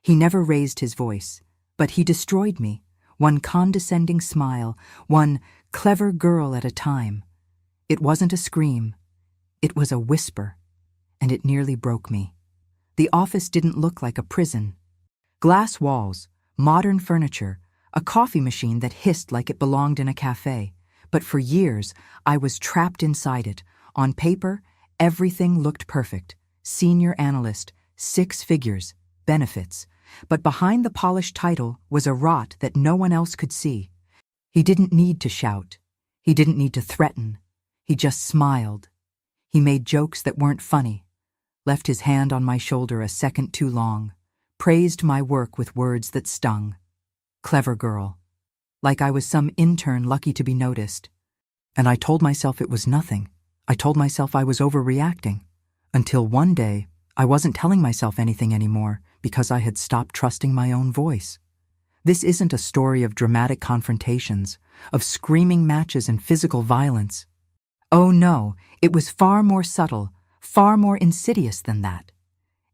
He never raised his voice, but he destroyed me, one condescending smile, one clever girl at a time. It wasn't a scream, it was a whisper, and it nearly broke me. The office didn't look like a prison. Glass walls, modern furniture, a coffee machine that hissed like it belonged in a cafe. But for years, I was trapped inside it. On paper, everything looked perfect. Senior analyst, 6 figures, benefits. But behind the polished title was a rot that no one else could see. He didn't need to shout. He didn't need to threaten. He just smiled. He made jokes that weren't funny, left his hand on my shoulder a second too long, praised my work with words that stung. Clever girl. Like I was some intern lucky to be noticed. And I told myself it was nothing. I told myself I was overreacting. Until one day, I wasn't telling myself anything anymore because I had stopped trusting my own voice. This isn't a story of dramatic confrontations, of screaming matches and physical violence. Oh no, it was far more subtle, far more insidious than that.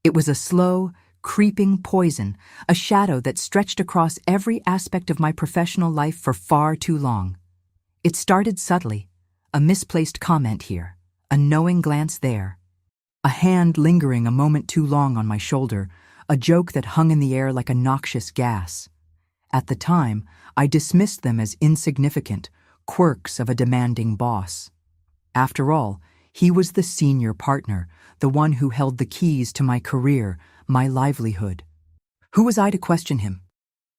It was a slow, creeping poison, a shadow that stretched across every aspect of my professional life for far too long. It started subtly, a misplaced comment here, a knowing glance there, a hand lingering a moment too long on my shoulder, a joke that hung in the air like a noxious gas. At the time, I dismissed them as insignificant, quirks of a demanding boss. After all, he was the senior partner, the one who held the keys to my career, my livelihood. Who was I to question him?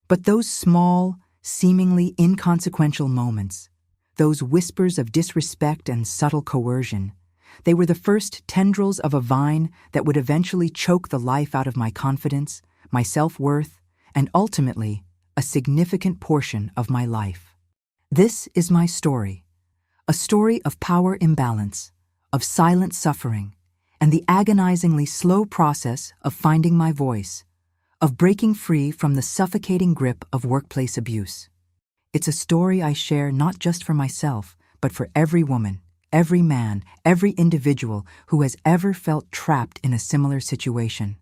But those small, seemingly inconsequential moments, those whispers of disrespect and subtle coercion, they were the first tendrils of a vine that would eventually choke the life out of my confidence, my self-worth, and ultimately, a significant portion of my life. This is my story, a story of power imbalance, of silent suffering, and the agonizingly slow process of finding my voice, of breaking free from the suffocating grip of workplace abuse. It's a story I share not just for myself, but for every woman, every man, every individual who has ever felt trapped in a similar situation.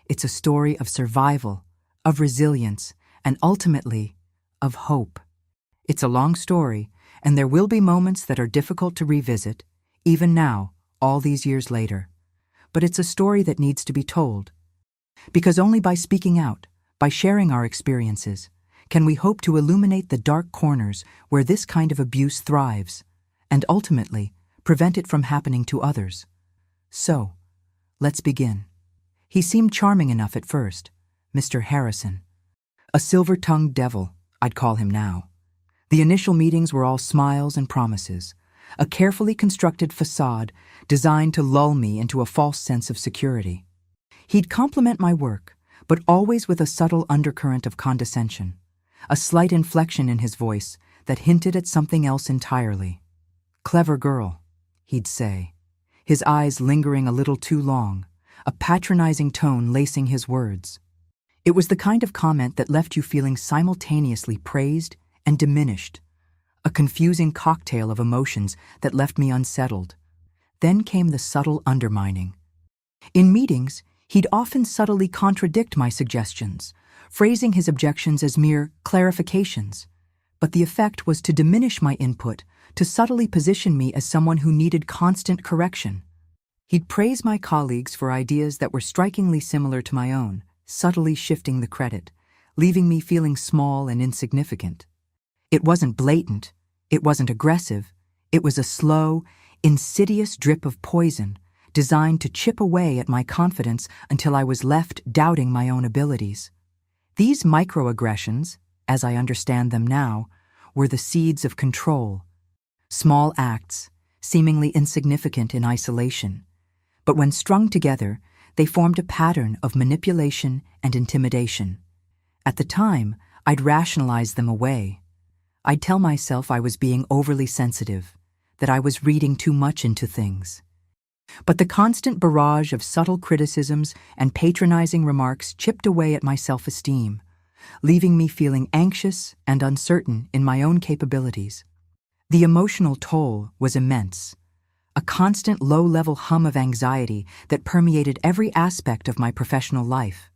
It's a story of survival, of resilience, and ultimately, of hope. It's a long story, and there will be moments that are difficult to revisit, even now, all these years later. But it's a story that needs to be told. Because only by speaking out, by sharing our experiences, can we hope to illuminate the dark corners where this kind of abuse thrives, and ultimately, prevent it from happening to others. So, let's begin. He seemed charming enough at first, Mr. Harrison. A silver-tongued devil, I'd call him now. The initial meetings were all smiles and promises, a carefully constructed facade designed to lull me into a false sense of security. He'd compliment my work, but always with a subtle undercurrent of condescension, a slight inflection in his voice that hinted at something else entirely. "Clever girl," he'd say, his eyes lingering a little too long, a patronizing tone lacing his words. It was the kind of comment that left you feeling simultaneously praised and diminished, a confusing cocktail of emotions that left me unsettled. Then came the subtle undermining. In meetings, he'd often subtly contradict my suggestions, phrasing his objections as mere clarifications. But the effect was to diminish my input, to subtly position me as someone who needed constant correction. He'd praise my colleagues for ideas that were strikingly similar to my own, subtly shifting the credit, leaving me feeling small and insignificant. It wasn't blatant, it wasn't aggressive, it was a slow, insidious drip of poison, designed to chip away at my confidence until I was left doubting my own abilities. These microaggressions, as I understand them now, were the seeds of control. Small acts, seemingly insignificant in isolation. But when strung together, they formed a pattern of manipulation and intimidation. At the time, I'd rationalize them away. I'd tell myself I was being overly sensitive, that I was reading too much into things. But the constant barrage of subtle criticisms and patronizing remarks chipped away at my self-esteem, leaving me feeling anxious and uncertain in my own capabilities. The emotional toll was immense, a constant low-level hum of anxiety that permeated every aspect of my professional life.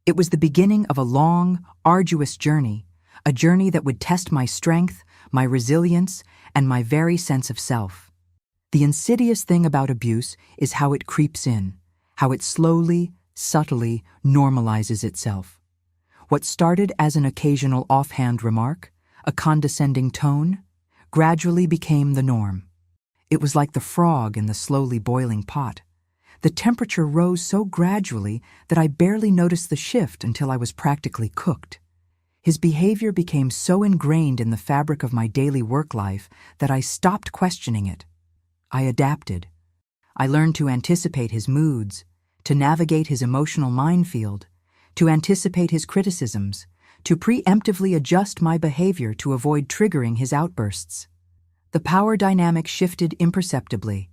It was the beginning of a long, arduous journey, a journey that would test my strength, my resilience, and my very sense of self. The insidious thing about abuse is how it creeps in, how it slowly, subtly normalizes itself. What started as an occasional offhand remark, a condescending tone, gradually became the norm. It was like the frog in the slowly boiling pot. The temperature rose so gradually that I barely noticed the shift until I was practically cooked. His behavior became so ingrained in the fabric of my daily work life that I stopped questioning it. I adapted. I learned to anticipate his moods, to navigate his emotional minefield, to anticipate his criticisms, to preemptively adjust my behavior to avoid triggering his outbursts. The power dynamic shifted imperceptibly.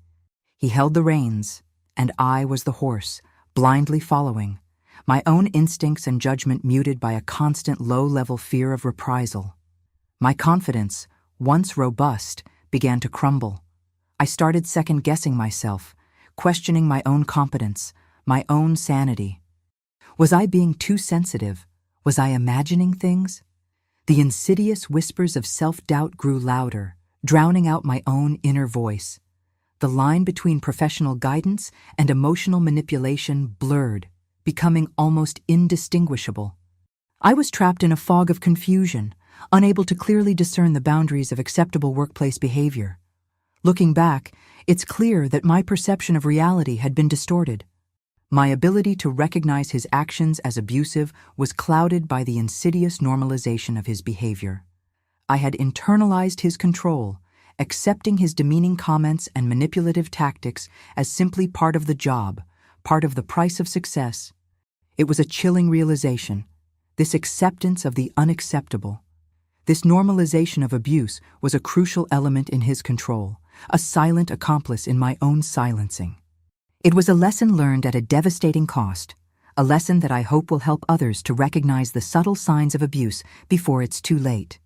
He held the reins, and I was the horse, blindly following, my own instincts and judgment muted by a constant low-level fear of reprisal. My confidence, once robust, began to crumble. I started second-guessing myself, questioning my own competence, my own sanity. Was I being too sensitive? Was I imagining things? The insidious whispers of self-doubt grew louder, drowning out my own inner voice. The line between professional guidance and emotional manipulation blurred, becoming almost indistinguishable. I was trapped in a fog of confusion, unable to clearly discern the boundaries of acceptable workplace behavior. Looking back, it's clear that my perception of reality had been distorted. My ability to recognize his actions as abusive was clouded by the insidious normalization of his behavior. I had internalized his control, accepting his demeaning comments and manipulative tactics as simply part of the job, part of the price of success. It was a chilling realization, this acceptance of the unacceptable. This normalization of abuse was a crucial element in his control, a silent accomplice in my own silencing. It was a lesson learned at a devastating cost, a lesson that I hope will help others to recognize the subtle signs of abuse before it's too late.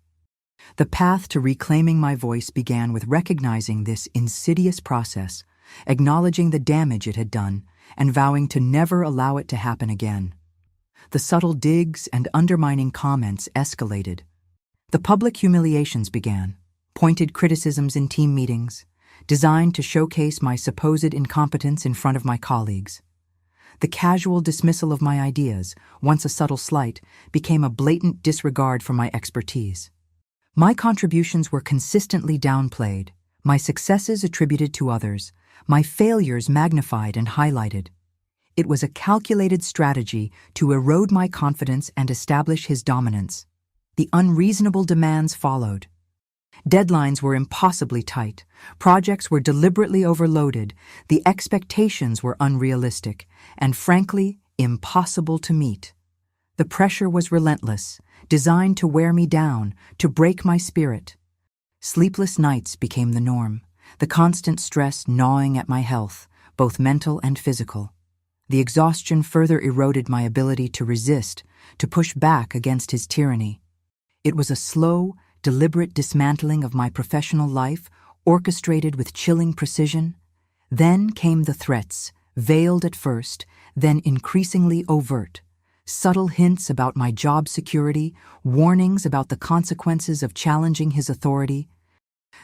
The path to reclaiming my voice began with recognizing this insidious process, acknowledging the damage it had done, and vowing to never allow it to happen again. The subtle digs and undermining comments escalated. The public humiliations began, pointed criticisms in team meetings, designed to showcase my supposed incompetence in front of my colleagues. The casual dismissal of my ideas, once a subtle slight, became a blatant disregard for my expertise. My contributions were consistently downplayed, my successes attributed to others, my failures magnified and highlighted. It was a calculated strategy to erode my confidence and establish his dominance. The unreasonable demands followed. Deadlines were impossibly tight, projects were deliberately overloaded, the expectations were unrealistic, and frankly, impossible to meet. The pressure was relentless, designed to wear me down, to break my spirit. Sleepless nights became the norm, the constant stress gnawing at my health, both mental and physical. The exhaustion further eroded my ability to resist, to push back against his tyranny. It was a slow, deliberate dismantling of my professional life, orchestrated with chilling precision. Then came the threats, veiled at first, then increasingly overt. Subtle hints about my job security, warnings about the consequences of challenging his authority.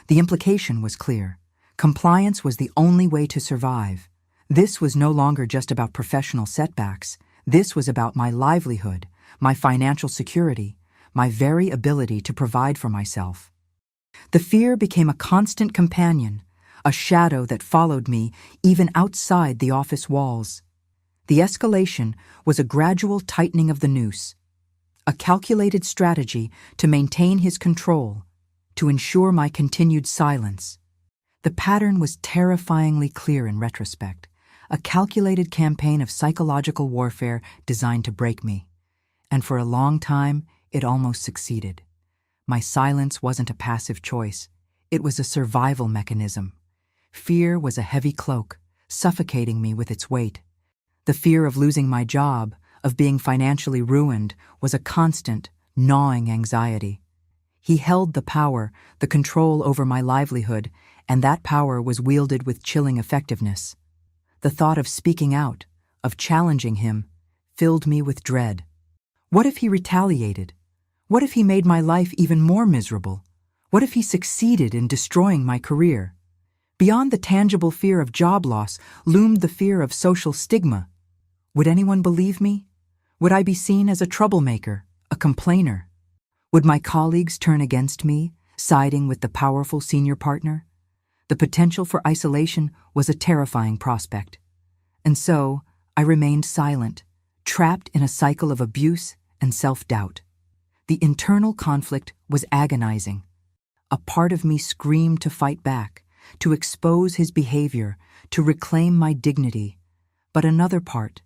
The implication was clear. Compliance was the only way to survive. This was no longer just about professional setbacks. This was about my livelihood, my financial security, my very ability to provide for myself. The fear became a constant companion, a shadow that followed me even outside the office walls. The escalation was a gradual tightening of the noose, a calculated strategy to maintain his control, to ensure my continued silence. The pattern was terrifyingly clear in retrospect, a calculated campaign of psychological warfare designed to break me. And for a long time, it almost succeeded. My silence wasn't a passive choice. It was a survival mechanism. Fear was a heavy cloak, suffocating me with its weight. The fear of losing my job, of being financially ruined, was a constant, gnawing anxiety. He held the power, the control over my livelihood, and that power was wielded with chilling effectiveness. The thought of speaking out, of challenging him, filled me with dread. What if he retaliated? What if he made my life even more miserable? What if he succeeded in destroying my career? Beyond the tangible fear of job loss loomed the fear of social stigma. Would anyone believe me? Would I be seen as a troublemaker, a complainer? Would my colleagues turn against me, siding with the powerful senior partner? The potential for isolation was a terrifying prospect. And so, I remained silent, trapped in a cycle of abuse and self-doubt. The internal conflict was agonizing. A part of me screamed to fight back, to expose his behavior, to reclaim my dignity. But another part,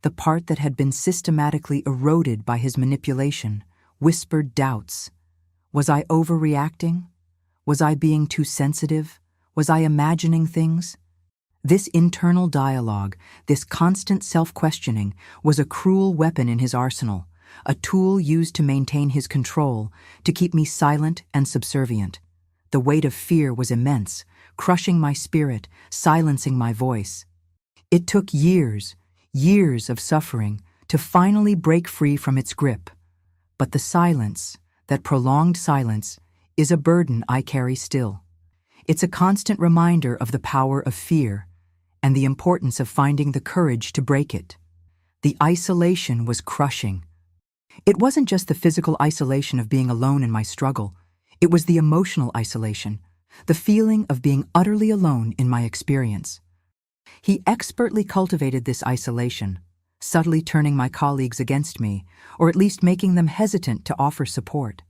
the part that had been systematically eroded by his manipulation, whispered doubts. Was I overreacting? Was I being too sensitive? Was I imagining things? This internal dialogue, this constant self-questioning, was a cruel weapon in his arsenal, a tool used to maintain his control, to keep me silent and subservient. The weight of fear was immense, crushing my spirit, silencing my voice. It took years of suffering to finally break free from its grip. But the silence, that prolonged silence, is a burden I carry still. It's a constant reminder of the power of fear and the importance of finding the courage to break it. The isolation was crushing. It wasn't just the physical isolation of being alone in my struggle. It was the emotional isolation, the feeling of being utterly alone in my experience. He expertly cultivated this isolation, subtly turning my colleagues against me, or at least making them hesitant to offer support.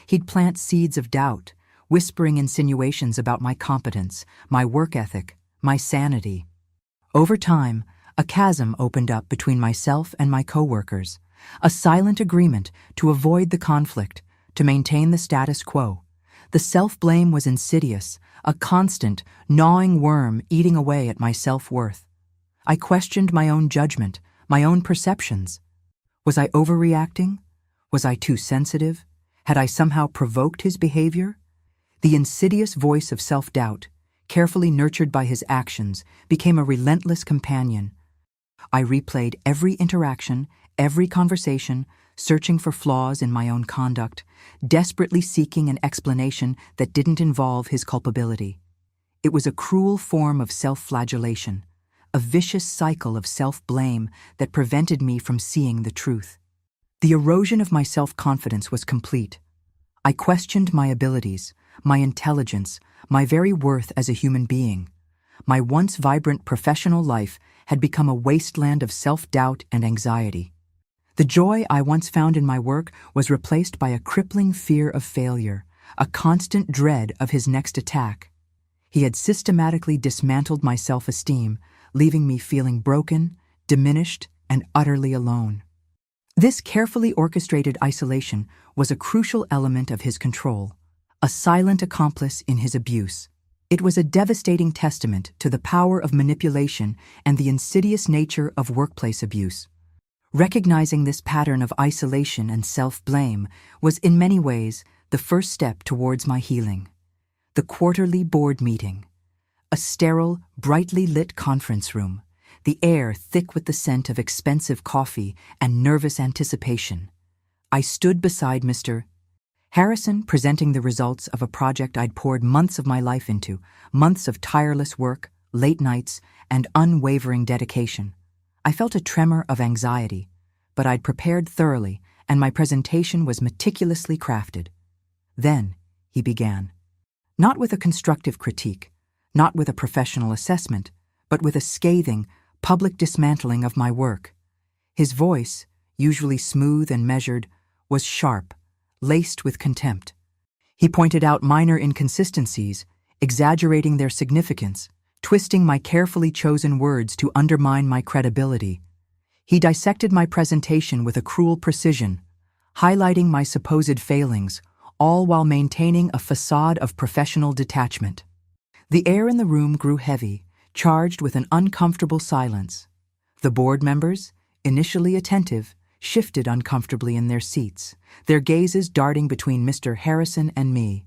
He'd plant seeds of doubt, whispering insinuations about my competence, my work ethic, my sanity. Over time, a chasm opened up between myself and my coworkers, a silent agreement to avoid the conflict, to maintain the status quo. The self-blame was insidious, a constant, gnawing worm eating away at my self-worth. I questioned my own judgment, my own perceptions. Was I overreacting? Was I too sensitive? Had I somehow provoked his behavior? The insidious voice of self-doubt, carefully nurtured by his actions, became a relentless companion. I replayed every interaction, every conversation, searching for flaws in my own conduct, desperately seeking an explanation that didn't involve his culpability. It was a cruel form of self-flagellation, a vicious cycle of self-blame that prevented me from seeing the truth. The erosion of my self-confidence was complete. I questioned my abilities, my intelligence, my very worth as a human being. My once vibrant professional life had become a wasteland of self-doubt and anxiety. The joy I once found in my work was replaced by a crippling fear of failure, a constant dread of his next attack. He had systematically dismantled my self-esteem, leaving me feeling broken, diminished, and utterly alone. This carefully orchestrated isolation was a crucial element of his control, a silent accomplice in his abuse. It was a devastating testament to the power of manipulation and the insidious nature of workplace abuse. Recognizing this pattern of isolation and self-blame was in many ways the first step towards my healing. The quarterly board meeting. A sterile, brightly lit conference room, the air thick with the scent of expensive coffee and nervous anticipation. I stood beside Mr. Harrison, presenting the results of a project I'd poured months of my life into, months of tireless work, late nights, and unwavering dedication. I felt a tremor of anxiety, but I'd prepared thoroughly, and my presentation was meticulously crafted. Then, he began. Not with a constructive critique, not with a professional assessment, but with a scathing, public dismantling of my work. His voice, usually smooth and measured, was sharp, laced with contempt. He pointed out minor inconsistencies, exaggerating their significance, twisting my carefully chosen words to undermine my credibility. He dissected my presentation with a cruel precision, highlighting my supposed failings, all while maintaining a facade of professional detachment. The air in the room grew heavy, charged with an uncomfortable silence. The board members, initially attentive, shifted uncomfortably in their seats, their gazes darting between Mr. Harrison and me.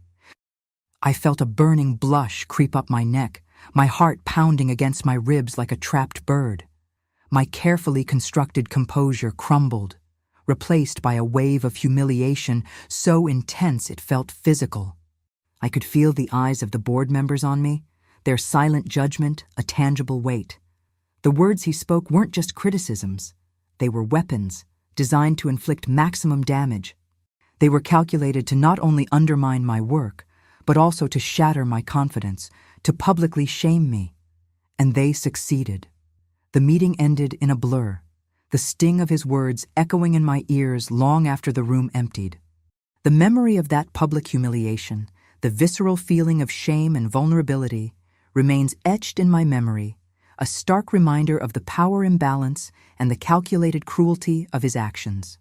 I felt a burning blush creep up my neck, my heart pounding against my ribs like a trapped bird. My carefully constructed composure crumbled. replaced by a wave of humiliation so intense it felt physical. I could feel the eyes of the board members on me, their silent judgment a tangible weight. The words he spoke weren't just criticisms. They were weapons, designed to inflict maximum damage. They were calculated to not only undermine my work, but also to shatter my confidence, to publicly shame me. And they succeeded. The meeting ended in a blur, the sting of his words echoing in my ears long after the room emptied. The memory of that public humiliation, the visceral feeling of shame and vulnerability, remains etched in my memory, a stark reminder of the power imbalance and the calculated cruelty of his actions.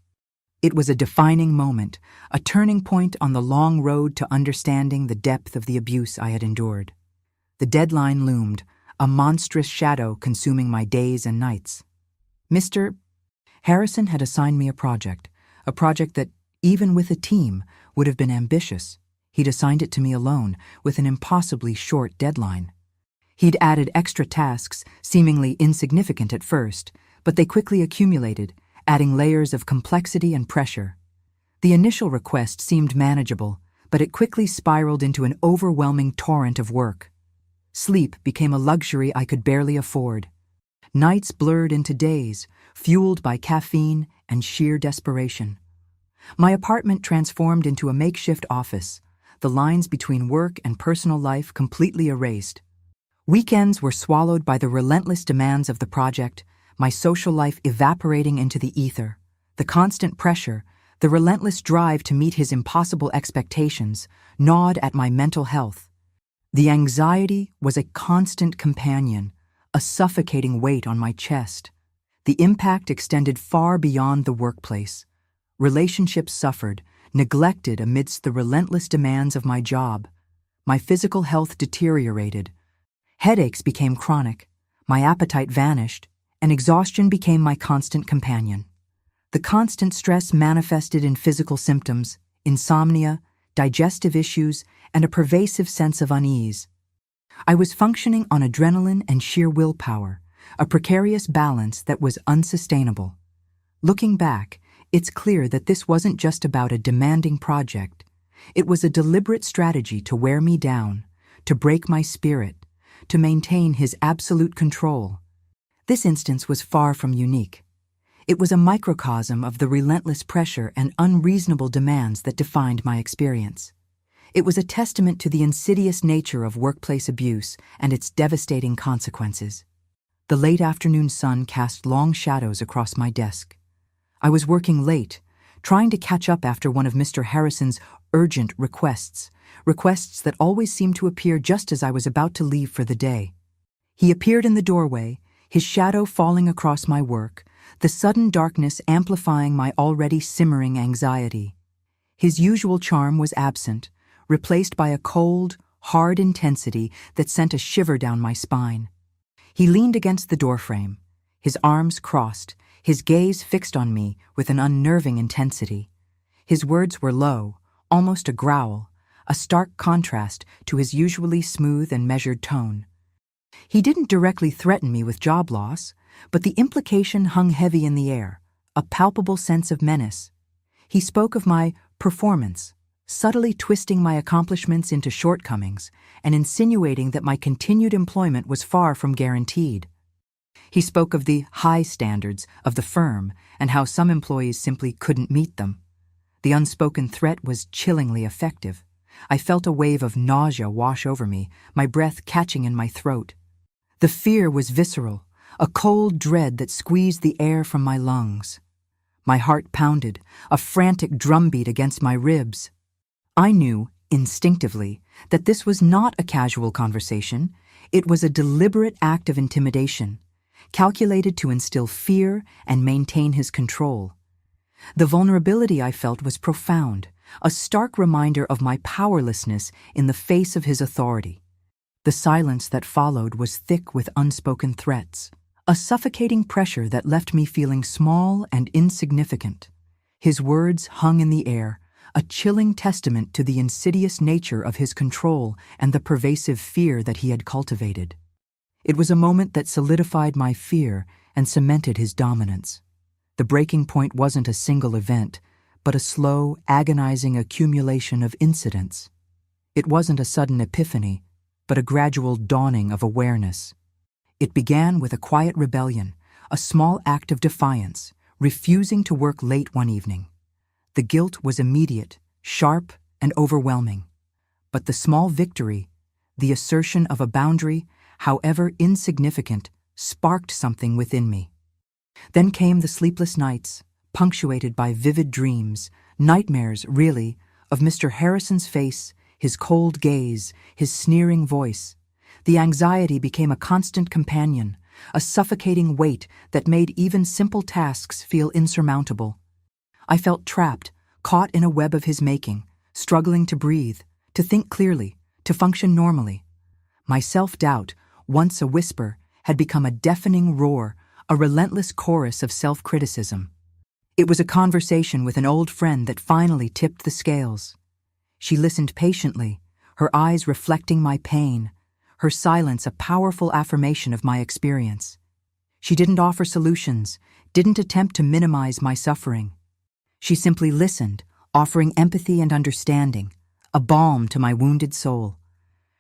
It was a defining moment, a turning point on the long road to understanding the depth of the abuse I had endured. The deadline loomed, a monstrous shadow consuming my days and nights. Mr. Harrison had assigned me a project that, even with a team, would have been ambitious. He'd assigned it to me alone, with an impossibly short deadline. He'd added extra tasks, seemingly insignificant at first, but they quickly accumulated, adding layers of complexity and pressure. The initial request seemed manageable, but it quickly spiraled into an overwhelming torrent of work. Sleep became a luxury I could barely afford. Nights blurred into days, fueled by caffeine and sheer desperation. My apartment transformed into a makeshift office, the lines between work and personal life completely erased. Weekends were swallowed by the relentless demands of the project, my social life evaporating into the ether. The constant pressure, the relentless drive to meet his impossible expectations, gnawed at my mental health. The anxiety was a constant companion, a suffocating weight on my chest. The impact extended far beyond the workplace. Relationships suffered, neglected amidst the relentless demands of my job. My physical health deteriorated. Headaches became chronic, my appetite vanished, and exhaustion became my constant companion. The constant stress manifested in physical symptoms, insomnia, digestive issues, and a pervasive sense of unease. I was functioning on adrenaline and sheer willpower, a precarious balance that was unsustainable. Looking back, it's clear that this wasn't just about a demanding project. It was a deliberate strategy to wear me down, to break my spirit, to maintain his absolute control. This instance was far from unique. It was a microcosm of the relentless pressure and unreasonable demands that defined my experience. It was a testament to the insidious nature of workplace abuse and its devastating consequences. The late afternoon sun cast long shadows across my desk. I was working late, trying to catch up after one of Mr. Harrison's urgent requests that always seemed to appear just as I was about to leave for the day. He appeared in the doorway, his shadow falling across my work, the sudden darkness amplifying my already simmering anxiety. His usual charm was absent, replaced by a cold, hard intensity that sent a shiver down my spine. He leaned against the doorframe, his arms crossed, his gaze fixed on me with an unnerving intensity. His words were low, almost a growl, a stark contrast to his usually smooth and measured tone. He didn't directly threaten me with job loss, but the implication hung heavy in the air, a palpable sense of menace. He spoke of my performance, subtly twisting my accomplishments into shortcomings and insinuating that my continued employment was far from guaranteed. He spoke of the high standards of the firm and how some employees simply couldn't meet them. The unspoken threat was chillingly effective. I felt a wave of nausea wash over me, my breath catching in my throat. The fear was visceral, a cold dread that squeezed the air from my lungs. My heart pounded, a frantic drumbeat against my ribs. I knew, instinctively, that this was not a casual conversation. It was a deliberate act of intimidation, calculated to instill fear and maintain his control. The vulnerability I felt was profound, a stark reminder of my powerlessness in the face of his authority. The silence that followed was thick with unspoken threats, a suffocating pressure that left me feeling small and insignificant. His words hung in the air, a chilling testament to the insidious nature of his control and the pervasive fear that he had cultivated. It was a moment that solidified my fear and cemented his dominance. The breaking point wasn't a single event, but a slow, agonizing accumulation of incidents. It wasn't a sudden epiphany, but a gradual dawning of awareness. It began with a quiet rebellion, a small act of defiance, refusing to work late one evening. The guilt was immediate, sharp, and overwhelming. But the small victory, the assertion of a boundary, however insignificant, sparked something within me. Then came the sleepless nights, punctuated by vivid dreams, nightmares, really, of Mr. Harrison's face, his cold gaze, his sneering voice. The anxiety became a constant companion, a suffocating weight that made even simple tasks feel insurmountable. I felt trapped, caught in a web of his making, struggling to breathe, to think clearly, to function normally. My self-doubt, once a whisper, had become a deafening roar, a relentless chorus of self-criticism. It was a conversation with an old friend that finally tipped the scales. She listened patiently, her eyes reflecting my pain, her silence a powerful affirmation of my experience. She didn't offer solutions, didn't attempt to minimize my suffering. She simply listened, offering empathy and understanding, a balm to my wounded soul.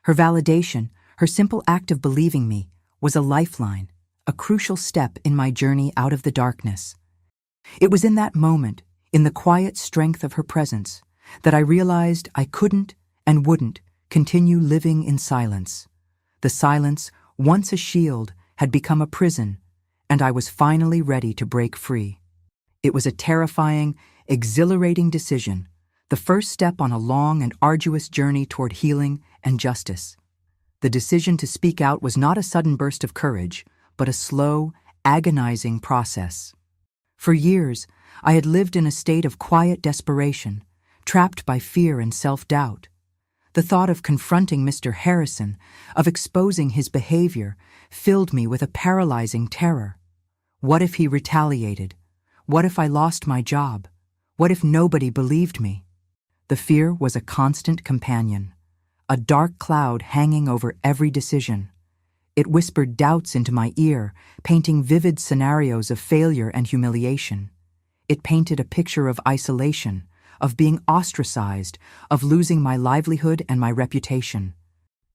Her validation, her simple act of believing me, was a lifeline, a crucial step in my journey out of the darkness. It was in that moment, in the quiet strength of her presence, that I realized I couldn't and wouldn't continue living in silence. The silence, once a shield, had become a prison, and I was finally ready to break free. It was a terrifying, exhilarating decision, the first step on a long and arduous journey toward healing and justice. The decision to speak out was not a sudden burst of courage, but a slow, agonizing process. For years, I had lived in a state of quiet desperation, trapped by fear and self-doubt. The thought of confronting Mr. Harrison, of exposing his behavior, filled me with a paralyzing terror. What if he retaliated? What if I lost my job? What if nobody believed me? The fear was a constant companion, a dark cloud hanging over every decision. It whispered doubts into my ear, painting vivid scenarios of failure and humiliation. It painted a picture of isolation, of being ostracized, of losing my livelihood and my reputation.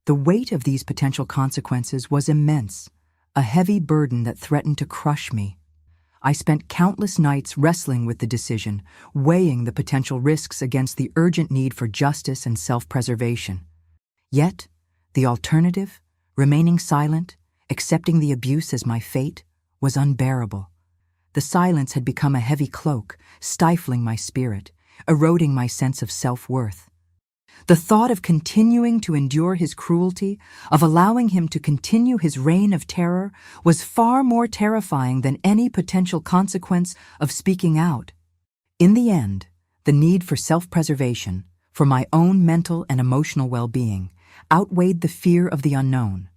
The weight of these potential consequences was immense, a heavy burden that threatened to crush me. I spent countless nights wrestling with the decision, weighing the potential risks against the urgent need for justice and self-preservation. Yet, the alternative, remaining silent, accepting the abuse as my fate, was unbearable. The silence had become a heavy cloak, stifling my spirit, eroding my sense of self-worth. The thought of continuing to endure his cruelty, of allowing him to continue his reign of terror, was far more terrifying than any potential consequence of speaking out. In the end, the need for self-preservation, for my own mental and emotional well-being, outweighed the fear of the unknown.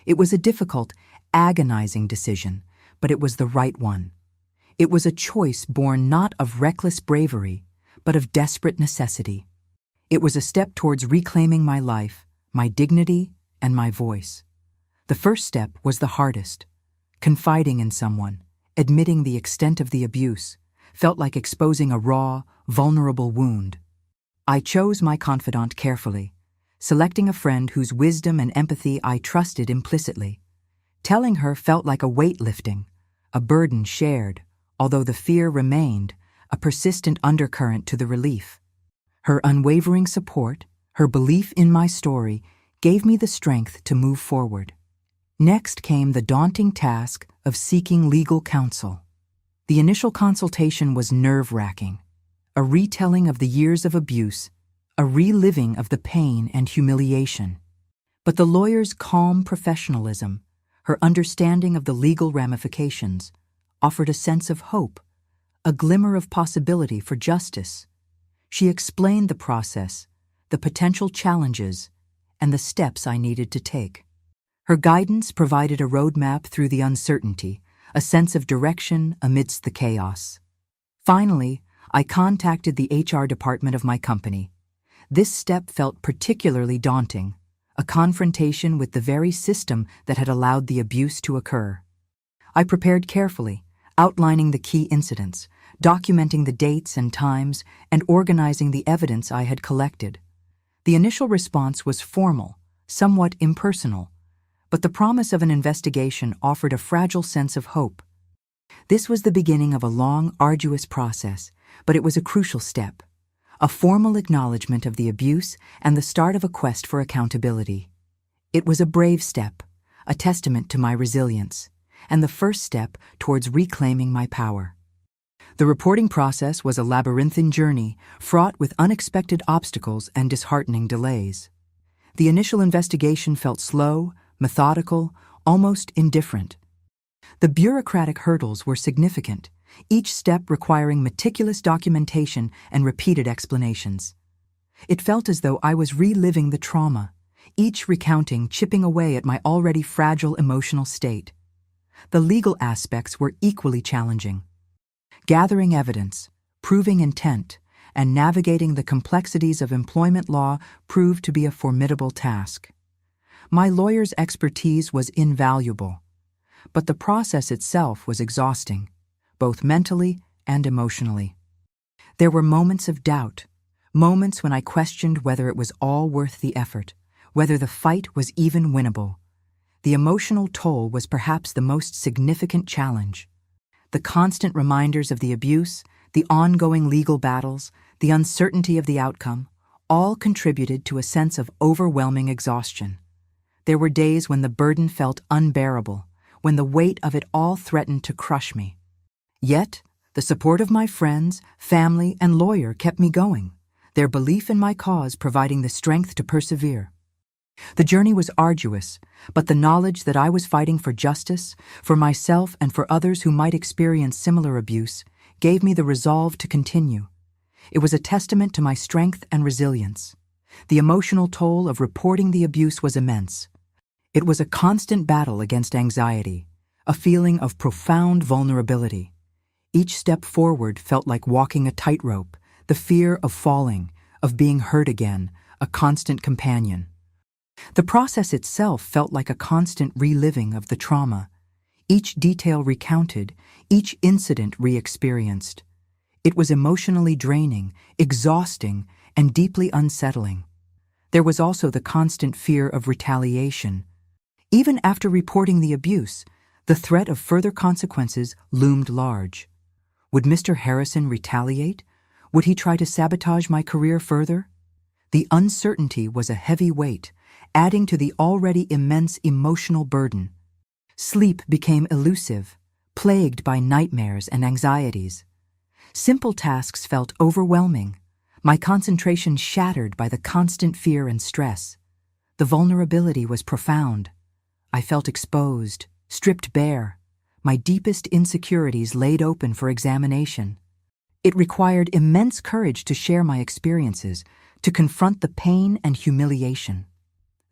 It was a difficult, agonizing decision, but it was the right one. It was a choice born not of reckless bravery, but of desperate necessity. It was a step towards reclaiming my life, my dignity, and my voice. The first step was the hardest. Confiding in someone, admitting the extent of the abuse, felt like exposing a raw, vulnerable wound. I chose my confidant carefully, selecting a friend whose wisdom and empathy I trusted implicitly. Telling her felt like a weight lifting, a burden shared, although the fear remained, a persistent undercurrent to the relief. Her unwavering support, her belief in my story, gave me the strength to move forward. Next came the daunting task of seeking legal counsel. The initial consultation was nerve-wracking, a retelling of the years of abuse, a reliving of the pain and humiliation. But the lawyer's calm professionalism, her understanding of the legal ramifications, offered a sense of hope, a glimmer of possibility for justice. She explained the process, the potential challenges, and the steps I needed to take. Her guidance provided a roadmap through the uncertainty, a sense of direction amidst the chaos. Finally, I contacted the HR department of my company. This step felt particularly daunting, a confrontation with the very system that had allowed the abuse to occur. I prepared carefully, outlining the key incidents, documenting the dates and times, and organizing the evidence I had collected. The initial response was formal, somewhat impersonal, but the promise of an investigation offered a fragile sense of hope. This was the beginning of a long, arduous process, but it was a crucial step, a formal acknowledgement of the abuse and the start of a quest for accountability. It was a brave step, a testament to my resilience, and the first step towards reclaiming my power. The reporting process was a labyrinthine journey, fraught with unexpected obstacles and disheartening delays. The initial investigation felt slow, methodical, almost indifferent. The bureaucratic hurdles were significant, each step requiring meticulous documentation and repeated explanations. It felt as though I was reliving the trauma, each recounting chipping away at my already fragile emotional state. The legal aspects were equally challenging. Gathering evidence, proving intent, and navigating the complexities of employment law proved to be a formidable task. My lawyer's expertise was invaluable, but the process itself was exhausting, both mentally and emotionally. There were moments of doubt, moments when I questioned whether it was all worth the effort, whether the fight was even winnable. The emotional toll was perhaps the most significant challenge. The constant reminders of the abuse, the ongoing legal battles, the uncertainty of the outcome, all contributed to a sense of overwhelming exhaustion. There were days when the burden felt unbearable, when the weight of it all threatened to crush me. Yet, the support of my friends, family, and lawyer kept me going, their belief in my cause providing the strength to persevere. The journey was arduous, but the knowledge that I was fighting for justice, for myself and for others who might experience similar abuse, gave me the resolve to continue. It was a testament to my strength and resilience. The emotional toll of reporting the abuse was immense. It was a constant battle against anxiety, a feeling of profound vulnerability. Each step forward felt like walking a tightrope, the fear of falling, of being hurt again, a constant companion. The process itself felt like a constant reliving of the trauma, each detail recounted, each incident re-experienced. It was emotionally draining, exhausting, and deeply unsettling. There was also the constant fear of retaliation. Even after reporting the abuse, the threat of further consequences loomed large. Would Mr. Harrison retaliate? Would he try to sabotage my career further? The uncertainty was a heavy weight, adding to the already immense emotional burden. Sleep became elusive, plagued by nightmares and anxieties. Simple tasks felt overwhelming, my concentration shattered by the constant fear and stress. The vulnerability was profound. I felt exposed, stripped bare, my deepest insecurities laid open for examination. It required immense courage to share my experiences, to confront the pain and humiliation.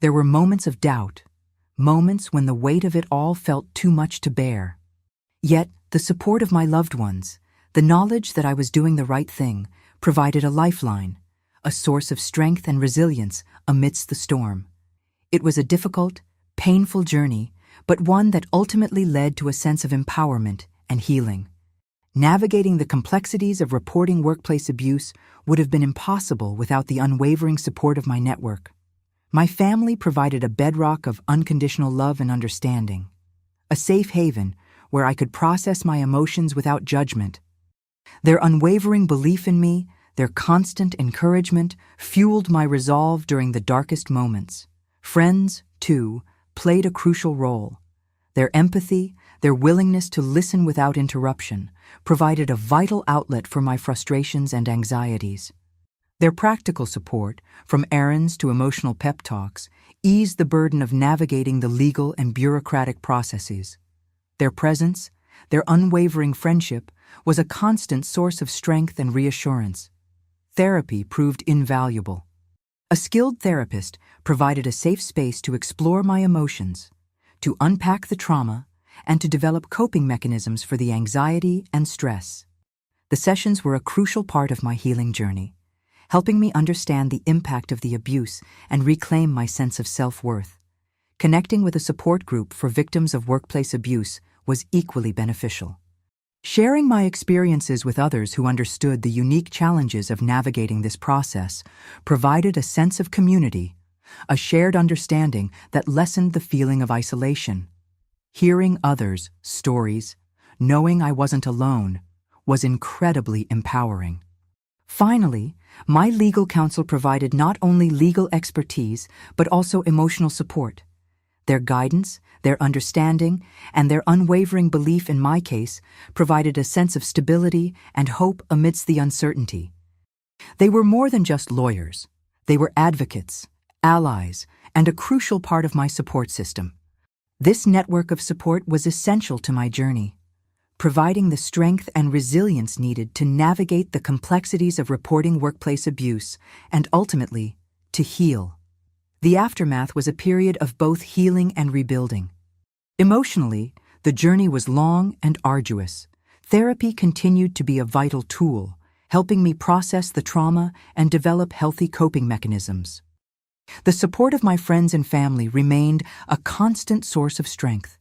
There were moments of doubt, moments when the weight of it all felt too much to bear. Yet, the support of my loved ones, the knowledge that I was doing the right thing, provided a lifeline, a source of strength and resilience amidst the storm. It was a difficult, painful journey, but one that ultimately led to a sense of empowerment and healing. Navigating the complexities of reporting workplace abuse would have been impossible without the unwavering support of my network. My family provided a bedrock of unconditional love and understanding, a safe haven where I could process my emotions without judgment. Their unwavering belief in me, their constant encouragement, fueled my resolve during the darkest moments. Friends, too, played a crucial role. Their empathy, their willingness to listen without interruption, provided a vital outlet for my frustrations and anxieties. Their practical support, from errands to emotional pep talks, eased the burden of navigating the legal and bureaucratic processes. Their presence, their unwavering friendship, was a constant source of strength and reassurance. Therapy proved invaluable. A skilled therapist provided a safe space to explore my emotions, to unpack the trauma, and to develop coping mechanisms for the anxiety and stress. The sessions were a crucial part of my healing journey, helping me understand the impact of the abuse and reclaim my sense of self-worth. Connecting with a support group for victims of workplace abuse was equally beneficial. Sharing my experiences with others who understood the unique challenges of navigating this process provided a sense of community, a shared understanding that lessened the feeling of isolation. Hearing others' stories, knowing I wasn't alone, was incredibly empowering. Finally, my legal counsel provided not only legal expertise, but also emotional support. Their guidance, their understanding, and their unwavering belief in my case provided a sense of stability and hope amidst the uncertainty. They were more than just lawyers. They were advocates, allies, and a crucial part of my support system. This network of support was essential to my journey, providing the strength and resilience needed to navigate the complexities of reporting workplace abuse and ultimately to heal. The aftermath was a period of both healing and rebuilding. Emotionally, the journey was long and arduous. Therapy continued to be a vital tool, helping me process the trauma and develop healthy coping mechanisms. The support of my friends and family remained a constant source of strength.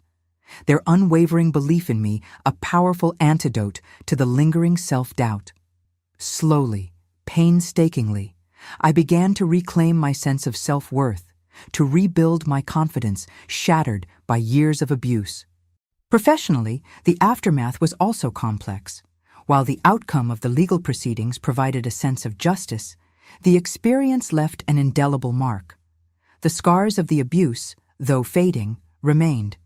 Their unwavering belief in me a powerful antidote to the lingering self-doubt. Slowly, painstakingly, I began to reclaim my sense of self-worth, to rebuild my confidence shattered by years of abuse. Professionally, the aftermath was also complex. While the outcome of the legal proceedings provided a sense of justice, the experience left an indelible mark. The scars of the abuse, though fading, remained.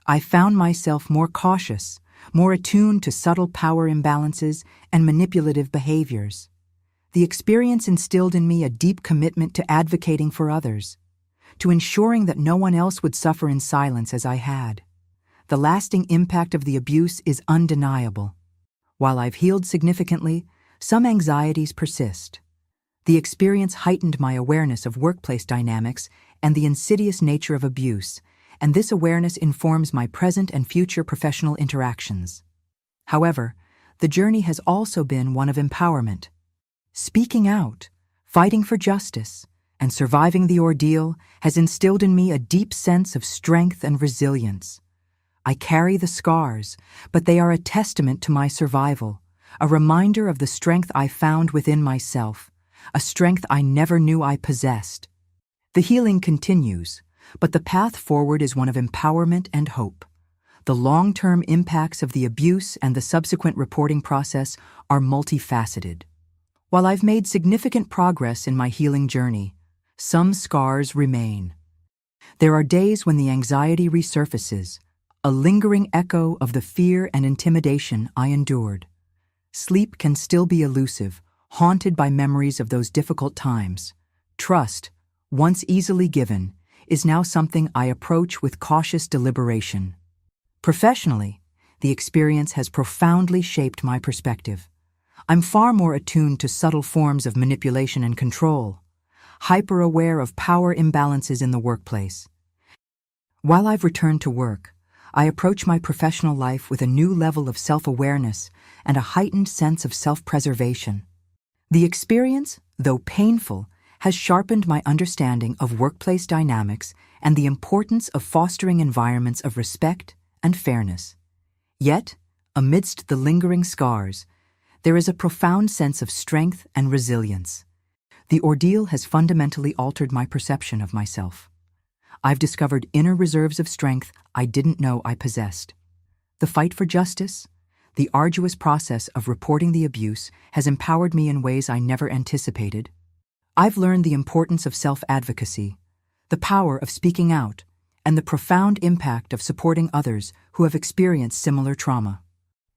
I found myself more cautious, more attuned to subtle power imbalances and manipulative behaviors. The experience instilled in me a deep commitment to advocating for others, to ensuring that no one else would suffer in silence as I had. The lasting impact of the abuse is undeniable. While I've healed significantly, some anxieties persist. The experience heightened my awareness of workplace dynamics and the insidious nature of abuse, and this awareness informs my present and future professional interactions. However, the journey has also been one of empowerment. Speaking out, fighting for justice, and surviving the ordeal has instilled in me a deep sense of strength and resilience. I carry the scars, but they are a testament to my survival, a reminder of the strength I found within myself, a strength I never knew I possessed. The healing continues, but the path forward is one of empowerment and hope. The long-term impacts of the abuse and the subsequent reporting process are multifaceted. While I've made significant progress in my healing journey, some scars remain. There are days when the anxiety resurfaces, a lingering echo of the fear and intimidation I endured. Sleep can still be elusive, haunted by memories of those difficult times. Trust, once easily given, is now something I approach with cautious deliberation. Professionally, the experience has profoundly shaped my perspective. I'm far more attuned to subtle forms of manipulation and control, hyper-aware of power imbalances in the workplace. While I've returned to work, I approach my professional life with a new level of self-awareness and a heightened sense of self-preservation. The experience, though painful, has sharpened my understanding of workplace dynamics and the importance of fostering environments of respect and fairness. Yet, amidst the lingering scars, there is a profound sense of strength and resilience. The ordeal has fundamentally altered my perception of myself. I've discovered inner reserves of strength I didn't know I possessed. The fight for justice, the arduous process of reporting the abuse, has empowered me in ways I never anticipated. I've learned the importance of self-advocacy, the power of speaking out, and the profound impact of supporting others who have experienced similar trauma.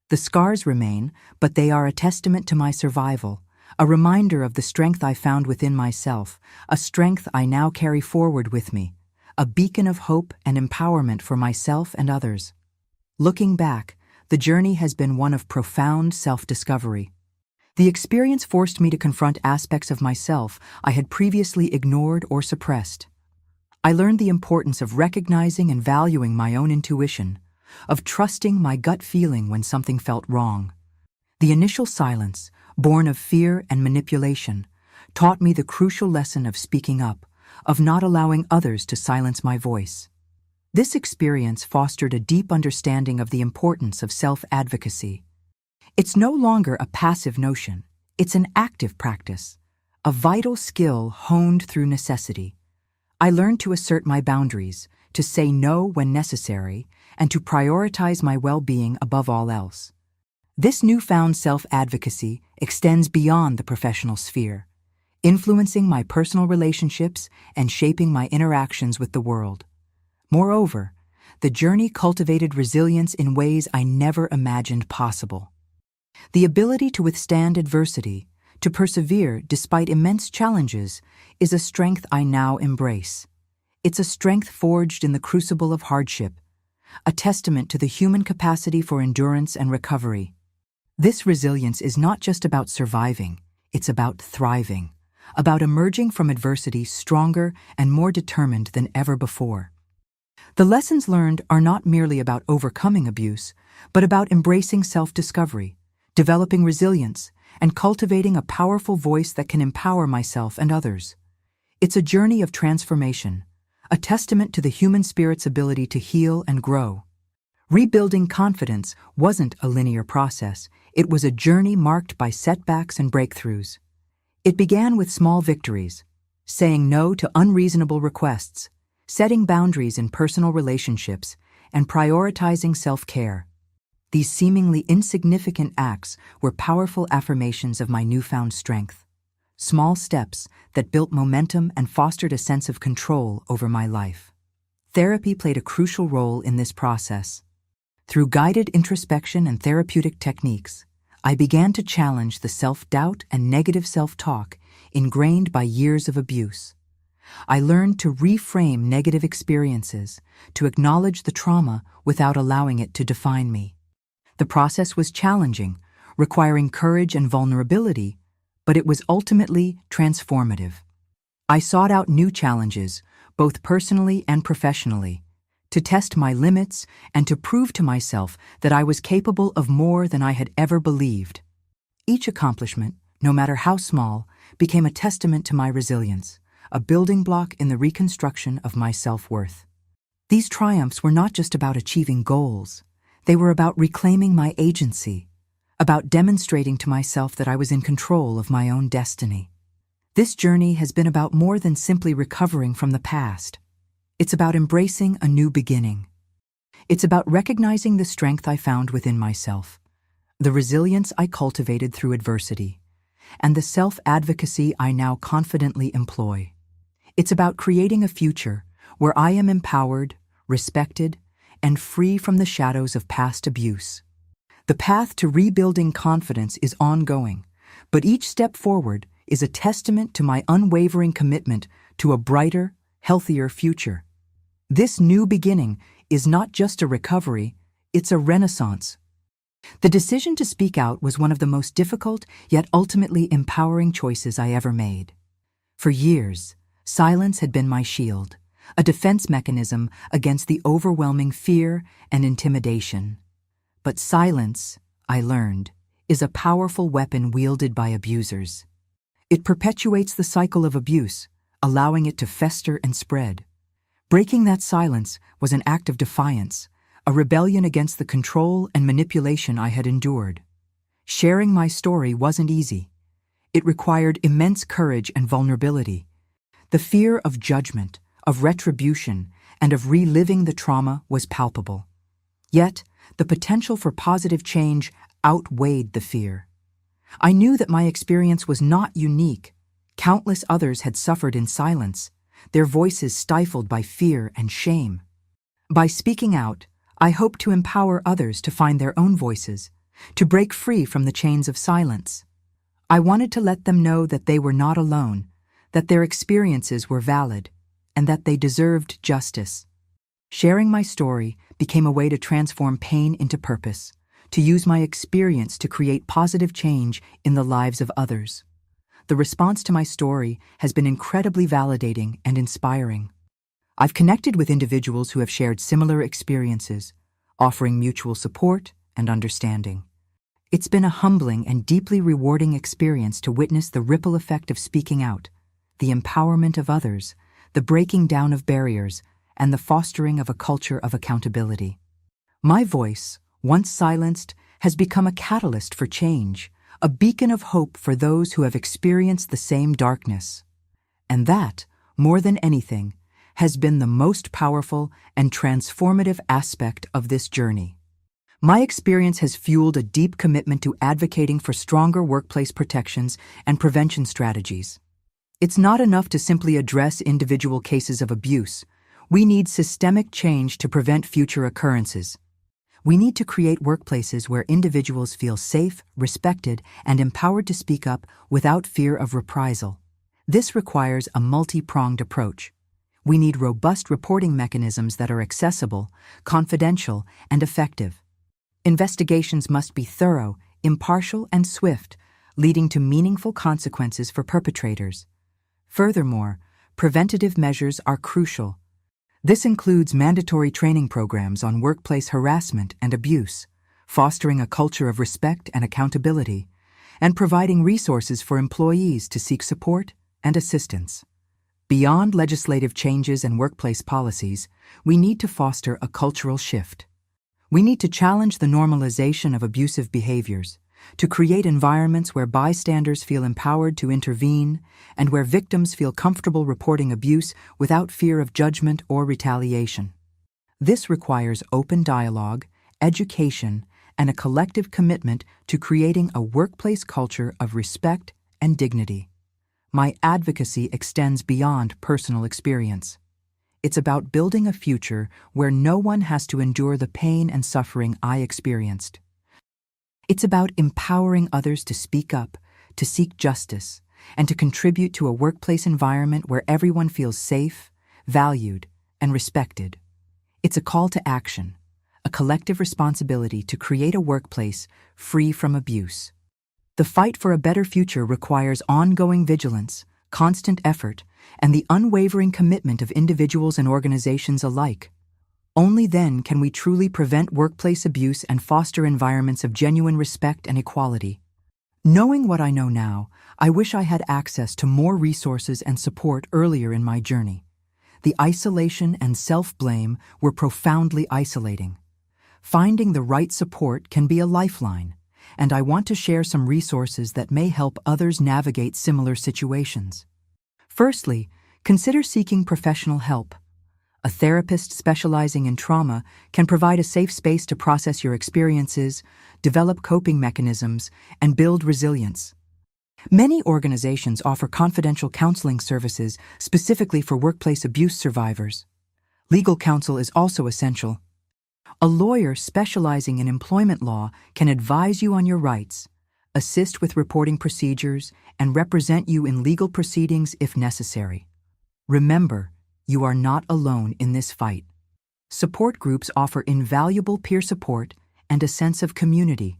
The scars remain, but they are a testament to my survival, a reminder of the strength I found within myself, a strength I now carry forward with me, a beacon of hope and empowerment for myself and others. Looking back, the journey has been one of profound self-discovery. The experience forced me to confront aspects of myself I had previously ignored or suppressed. I learned the importance of recognizing and valuing my own intuition, of trusting my gut feeling when something felt wrong. The initial silence, born of fear and manipulation, taught me the crucial lesson of speaking up, of not allowing others to silence my voice. This experience fostered a deep understanding of the importance of self-advocacy, It's no longer a passive notion. It's an active practice, a vital skill honed through necessity. I learned to assert my boundaries, to say no when necessary, and to prioritize my well-being above all else. This newfound self-advocacy extends beyond the professional sphere, influencing my personal relationships and shaping my interactions with the world. Moreover, the journey cultivated resilience in ways I never imagined possible. The ability to withstand adversity, to persevere despite immense challenges, is a strength I now embrace. It's a strength forged in the crucible of hardship, a testament to the human capacity for endurance and recovery. This resilience is not just about surviving, it's about thriving, about emerging from adversity stronger and more determined than ever before. The lessons learned are not merely about overcoming abuse, but about embracing self-discovery, developing resilience, and cultivating a powerful voice that can empower myself and others. It's a journey of transformation, a testament to the human spirit's ability to heal and grow. Rebuilding confidence wasn't a linear process. It was a journey marked by setbacks and breakthroughs. It began with small victories, saying no to unreasonable requests, setting boundaries in personal relationships, and prioritizing self-care. These seemingly insignificant acts were powerful affirmations of my newfound strength, small steps that built momentum and fostered a sense of control over my life. Therapy played a crucial role in this process. Through guided introspection and therapeutic techniques, I began to challenge the self-doubt and negative self-talk ingrained by years of abuse. I learned to reframe negative experiences, to acknowledge the trauma without allowing it to define me. The process was challenging, requiring courage and vulnerability, but it was ultimately transformative. I sought out new challenges, both personally and professionally, to test my limits and to prove to myself that I was capable of more than I had ever believed. Each accomplishment, no matter how small, became a testament to my resilience, a building block in the reconstruction of my self-worth. These triumphs were not just about achieving goals. They were about reclaiming my agency, about demonstrating to myself that I was in control of my own destiny. This journey has been about more than simply recovering from the past. It's about embracing a new beginning. It's about recognizing the strength I found within myself, the resilience I cultivated through adversity, and the self-advocacy I now confidently employ. It's about creating a future where I am empowered, respected, and free from the shadows of past abuse. The path to rebuilding confidence is ongoing, but each step forward is a testament to my unwavering commitment to a brighter, healthier future. This new beginning is not just a recovery, it's a renaissance. The decision to speak out was one of the most difficult yet ultimately empowering choices I ever made. For years, silence had been my shield, a defense mechanism against the overwhelming fear and intimidation. But silence, I learned, is a powerful weapon wielded by abusers. It perpetuates the cycle of abuse, allowing it to fester and spread. Breaking that silence was an act of defiance, a rebellion against the control and manipulation I had endured. Sharing my story wasn't easy. It required immense courage and vulnerability. The fear of judgment, of retribution, and of reliving the trauma was palpable. Yet, the potential for positive change outweighed the fear. I knew that my experience was not unique. Countless others had suffered in silence, their voices stifled by fear and shame. By speaking out, I hoped to empower others to find their own voices, to break free from the chains of silence. I wanted to let them know that they were not alone, that their experiences were valid, and that they deserved justice. Sharing my story became a way to transform pain into purpose, to use my experience to create positive change in the lives of others. The response to my story has been incredibly validating and inspiring. I've connected with individuals who have shared similar experiences, offering mutual support and understanding. It's been a humbling and deeply rewarding experience to witness the ripple effect of speaking out, the empowerment of others, the breaking down of barriers, and the fostering of a culture of accountability. My voice, once silenced, has become a catalyst for change, a beacon of hope for those who have experienced the same darkness. And that, more than anything, has been the most powerful and transformative aspect of this journey. My experience has fueled a deep commitment to advocating for stronger workplace protections and prevention strategies. It's not enough to simply address individual cases of abuse. We need systemic change to prevent future occurrences. We need to create workplaces where individuals feel safe, respected, and empowered to speak up without fear of reprisal. This requires a multi-pronged approach. We need robust reporting mechanisms that are accessible, confidential, and effective. Investigations must be thorough, impartial, and swift, leading to meaningful consequences for perpetrators. Furthermore, preventative measures are crucial. This includes mandatory training programs on workplace harassment and abuse, fostering a culture of respect and accountability, and providing resources for employees to seek support and assistance. Beyond legislative changes and workplace policies, we need to foster a cultural shift. We need to challenge the normalization of abusive behaviors, to create environments where bystanders feel empowered to intervene and where victims feel comfortable reporting abuse without fear of judgment or retaliation. This requires open dialogue, education, and a collective commitment to creating a workplace culture of respect and dignity. My advocacy extends beyond personal experience. It's about building a future where no one has to endure the pain and suffering I experienced. It's about empowering others to speak up, to seek justice, and to contribute to a workplace environment where everyone feels safe, valued, and respected. It's a call to action, a collective responsibility to create a workplace free from abuse. The fight for a better future requires ongoing vigilance, constant effort, and the unwavering commitment of individuals and organizations alike. Only then can we truly prevent workplace abuse and foster environments of genuine respect and equality. Knowing what I know now, I wish I had access to more resources and support earlier in my journey. The isolation and self-blame were profoundly isolating. Finding the right support can be a lifeline, and I want to share some resources that may help others navigate similar situations. Firstly, consider seeking professional help. A therapist specializing in trauma can provide a safe space to process your experiences, develop coping mechanisms, and build resilience. Many organizations offer confidential counseling services specifically for workplace abuse survivors. Legal counsel is also essential. A lawyer specializing in employment law can advise you on your rights, assist with reporting procedures, and represent you in legal proceedings if necessary. Remember, you are not alone in this fight. Support groups offer invaluable peer support and a sense of community.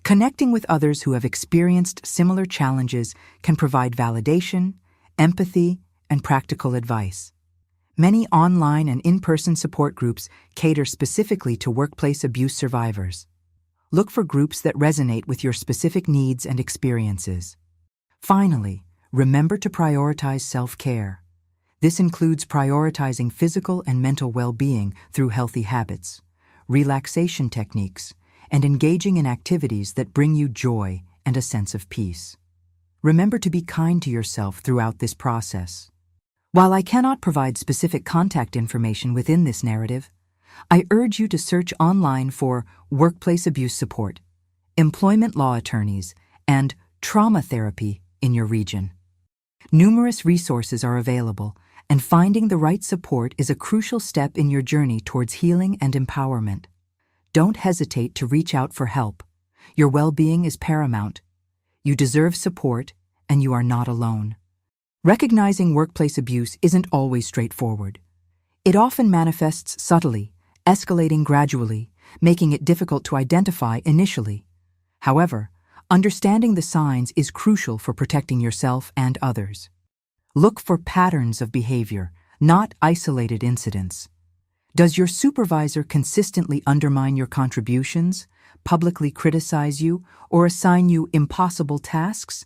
Connecting with others who have experienced similar challenges can provide validation, empathy, and practical advice. Many online and in-person support groups cater specifically to workplace abuse survivors. Look for groups that resonate with your specific needs and experiences. Finally, remember to prioritize self-care. This includes prioritizing physical and mental well-being through healthy habits, relaxation techniques, and engaging in activities that bring you joy and a sense of peace. Remember to be kind to yourself throughout this process. While I cannot provide specific contact information within this narrative, I urge you to search online for workplace abuse support, employment law attorneys, and trauma therapy in your region. Numerous resources are available, and finding the right support is a crucial step in your journey towards healing and empowerment. Don't hesitate to reach out for help. Your well-being is paramount. You deserve support, and you are not alone. Recognizing workplace abuse isn't always straightforward. It often manifests subtly, escalating gradually, making it difficult to identify initially. However, understanding the signs is crucial for protecting yourself and others. Look for patterns of behavior, not isolated incidents. Does your supervisor consistently undermine your contributions, publicly criticize you, or assign you impossible tasks?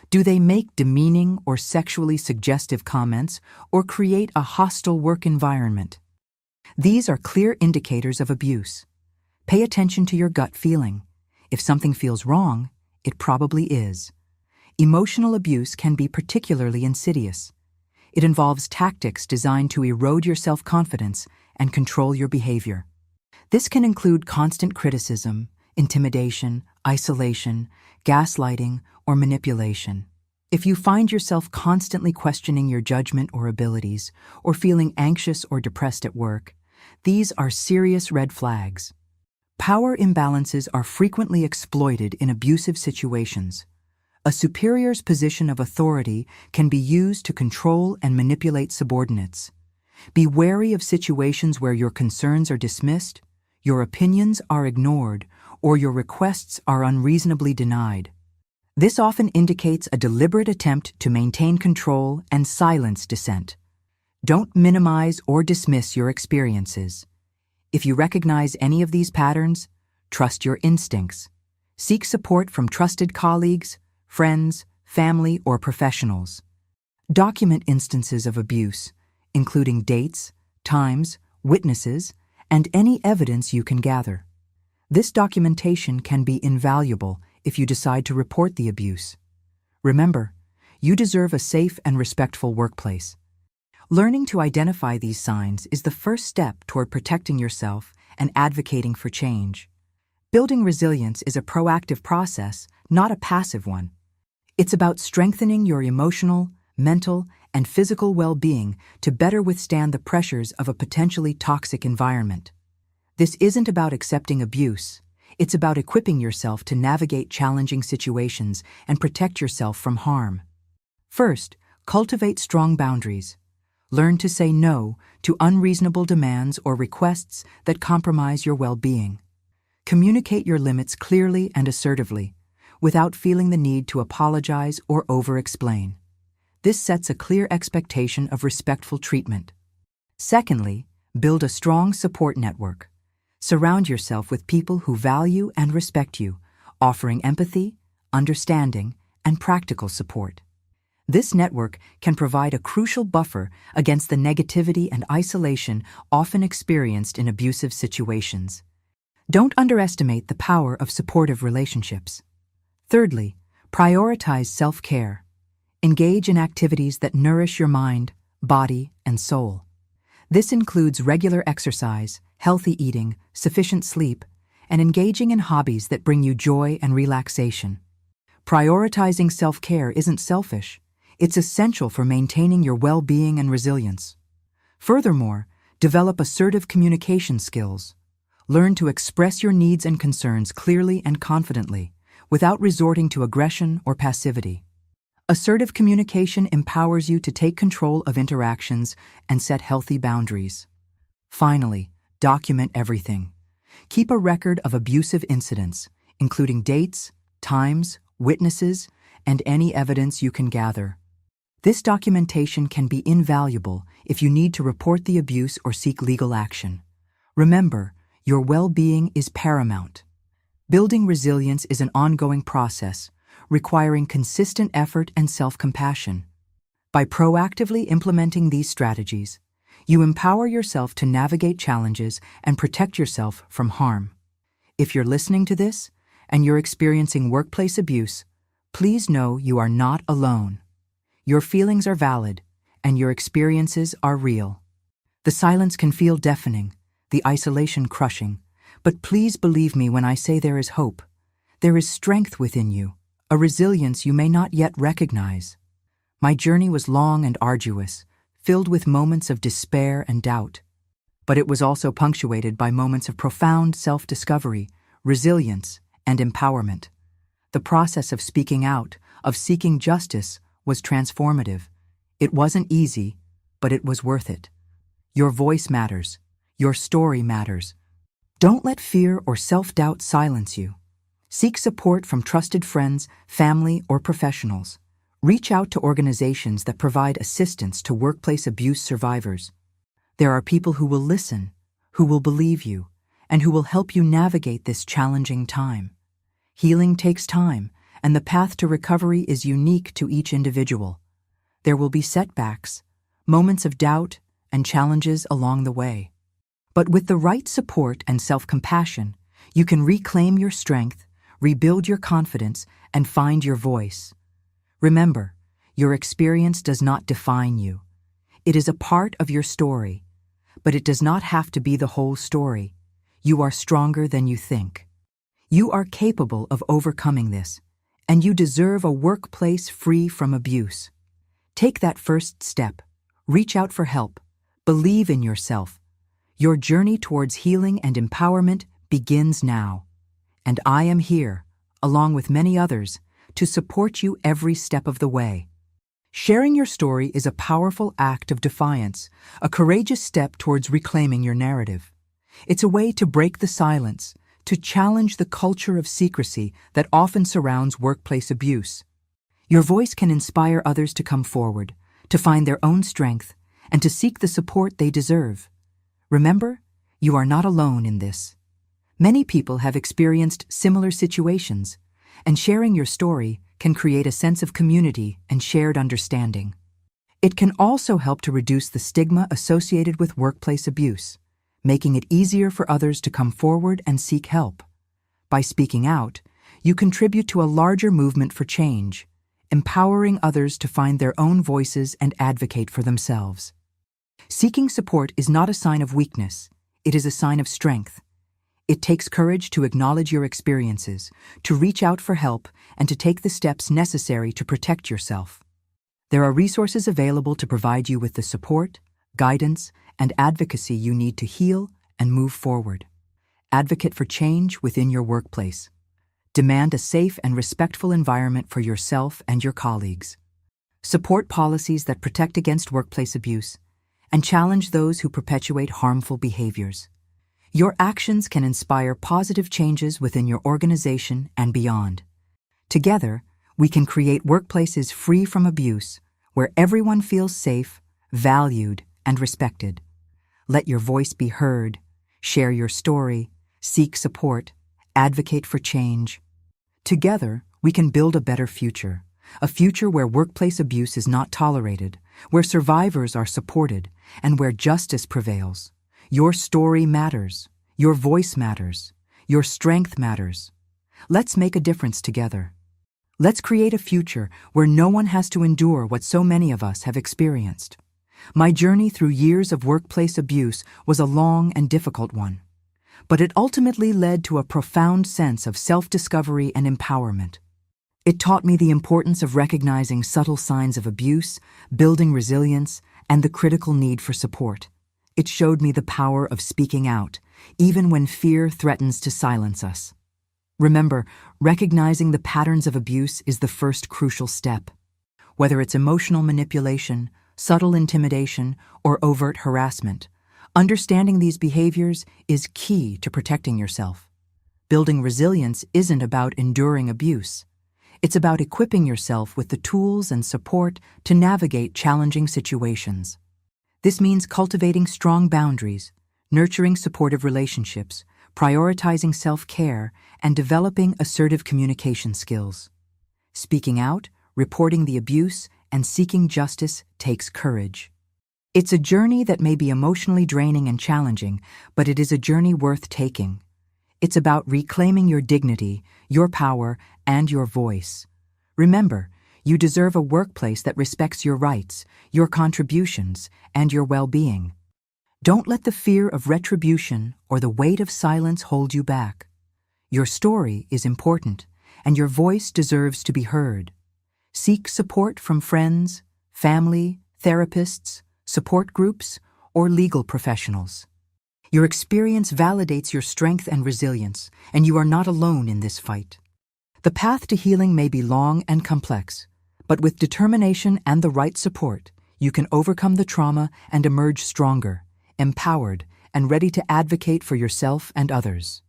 Do they make demeaning or sexually suggestive comments or create a hostile work environment? These are clear indicators of abuse. Pay attention to your gut feeling. If something feels wrong, it probably is. Emotional abuse can be particularly insidious. It involves tactics designed to erode your self-confidence and control your behavior. This can include constant criticism, intimidation, isolation, gaslighting, or manipulation. If you find yourself constantly questioning your judgment or abilities, or feeling anxious or depressed at work, these are serious red flags. Power imbalances are frequently exploited in abusive situations. A superior's position of authority can be used to control and manipulate subordinates. Be wary of situations where your concerns are dismissed, your opinions are ignored, or your requests are unreasonably denied. This often indicates a deliberate attempt to maintain control and silence dissent. Don't minimize or dismiss your experiences. If you recognize any of these patterns, trust your instincts. Seek support from trusted colleagues, friends, family, or professionals. Document instances of abuse, including dates, times, witnesses, and any evidence you can gather. This documentation can be invaluable if you decide to report the abuse. Remember, you deserve a safe and respectful workplace. Learning to identify these signs is the first step toward protecting yourself and advocating for change. Building resilience is a proactive process, not a passive one. It's about strengthening your emotional, mental, and physical well-being to better withstand the pressures of a potentially toxic environment. This isn't about accepting abuse. It's about equipping yourself to navigate challenging situations and protect yourself from harm. First, cultivate strong boundaries. Learn to say no to unreasonable demands or requests that compromise your well-being. Communicate your limits clearly and assertively, without feeling the need to apologize or over-explain. This sets a clear expectation of respectful treatment. Secondly, build a strong support network. Surround yourself with people who value and respect you, offering empathy, understanding, and practical support. This network can provide a crucial buffer against the negativity and isolation often experienced in abusive situations. Don't underestimate the power of supportive relationships. Thirdly, prioritize self-care. Engage in activities that nourish your mind, body, and soul. This includes regular exercise, healthy eating, sufficient sleep, and engaging in hobbies that bring you joy and relaxation. Prioritizing self-care isn't selfish. It's essential for maintaining your well-being and resilience. Furthermore, develop assertive communication skills. Learn to express your needs and concerns clearly and confidently, without resorting to aggression or passivity. Assertive communication empowers you to take control of interactions and set healthy boundaries. Finally, document everything. Keep a record of abusive incidents, including dates, times, witnesses, and any evidence you can gather. This documentation can be invaluable if you need to report the abuse or seek legal action. Remember, your well-being is paramount. Building resilience is an ongoing process, requiring consistent effort and self-compassion. By proactively implementing these strategies, you empower yourself to navigate challenges and protect yourself from harm. If you're listening to this and you're experiencing workplace abuse, please know you are not alone. Your feelings are valid, and your experiences are real. The silence can feel deafening, the isolation crushing, but please believe me when I say there is hope. There is strength within you, a resilience you may not yet recognize. My journey was long and arduous, filled with moments of despair and doubt. But it was also punctuated by moments of profound self-discovery, resilience, and empowerment. The process of speaking out, of seeking justice, was transformative. It wasn't easy, but it was worth it. Your voice matters. Your story matters. Don't let fear or self-doubt silence you. Seek support from trusted friends, family, or professionals. Reach out to organizations that provide assistance to workplace abuse survivors. There are people who will listen, who will believe you, and who will help you navigate this challenging time. Healing takes time, and the path to recovery is unique to each individual. There will be setbacks, moments of doubt, and challenges along the way. But with the right support and self-compassion, You can reclaim your strength, rebuild your confidence, and find your voice. Remember, your experience does not define you. It is a part of your story, but it does not have to be the whole story. You are stronger than you think. You are capable of overcoming this, and you deserve a workplace free from abuse. Take that first step. Reach out for help. Believe in yourself. Your journey towards healing and empowerment begins now. And I am here, along with many others, to support you every step of the way. Sharing your story is a powerful act of defiance, a courageous step towards reclaiming your narrative. It's a way to break the silence, to challenge the culture of secrecy that often surrounds workplace abuse. Your voice can inspire others to come forward, to find their own strength, and to seek the support they deserve. Remember, you are not alone in this. Many people have experienced similar situations, and sharing your story can create a sense of community and shared understanding. It can also help to reduce the stigma associated with workplace abuse, making it easier for others to come forward and seek help. By speaking out, you contribute to a larger movement for change, empowering others to find their own voices and advocate for themselves. Seeking support is not a sign of weakness, it is a sign of strength. It takes courage to acknowledge your experiences, to reach out for help, and to take the steps necessary to protect yourself. There are resources available to provide you with the support, guidance, and advocacy you need to heal and move forward. Advocate for change within your workplace. Demand a safe and respectful environment for yourself and your colleagues. Support policies that protect against workplace abuse, and challenge those who perpetuate harmful behaviors. Your actions can inspire positive changes within your organization and beyond. Together, we can create workplaces free from abuse, where everyone feels safe, valued, and respected. Let your voice be heard, share your story, seek support, advocate for change. Together, we can build a better future, a future where workplace abuse is not tolerated, where survivors are supported, and where justice prevails. Your story matters. Your voice matters. Your strength matters. Let's make a difference together. Let's create a future where no one has to endure what so many of us have experienced. My journey through years of workplace abuse was a long and difficult one, but it ultimately led to a profound sense of self-discovery and empowerment. It taught me the importance of recognizing subtle signs of abuse, building resilience, and the critical need for support. It showed me the power of speaking out, even when fear threatens to silence us. Remember, recognizing the patterns of abuse is the first crucial step. Whether it's emotional manipulation, subtle intimidation, or overt harassment, understanding these behaviors is key to protecting yourself. Building resilience isn't about enduring abuse. It's about equipping yourself with the tools and support to navigate challenging situations. This means cultivating strong boundaries, nurturing supportive relationships, prioritizing self-care, and developing assertive communication skills. Speaking out, reporting the abuse, and seeking justice takes courage. It's a journey that may be emotionally draining and challenging, but it is a journey worth taking. It's about reclaiming your dignity, your power, and your voice. Remember, you deserve a workplace that respects your rights, your contributions, and your well-being. Don't let the fear of retribution or the weight of silence hold you back. Your story is important, and your voice deserves to be heard. Seek support from friends, family, therapists, support groups, or legal professionals. Your experience validates your strength and resilience, and you are not alone in this fight. The path to healing may be long and complex, but with determination and the right support, you can overcome the trauma and emerge stronger, empowered, and ready to advocate for yourself and others.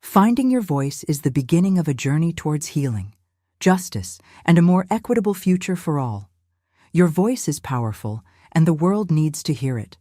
Finding your voice is the beginning of a journey towards healing, justice, and a more equitable future for all. Your voice is powerful, and the world needs to hear it.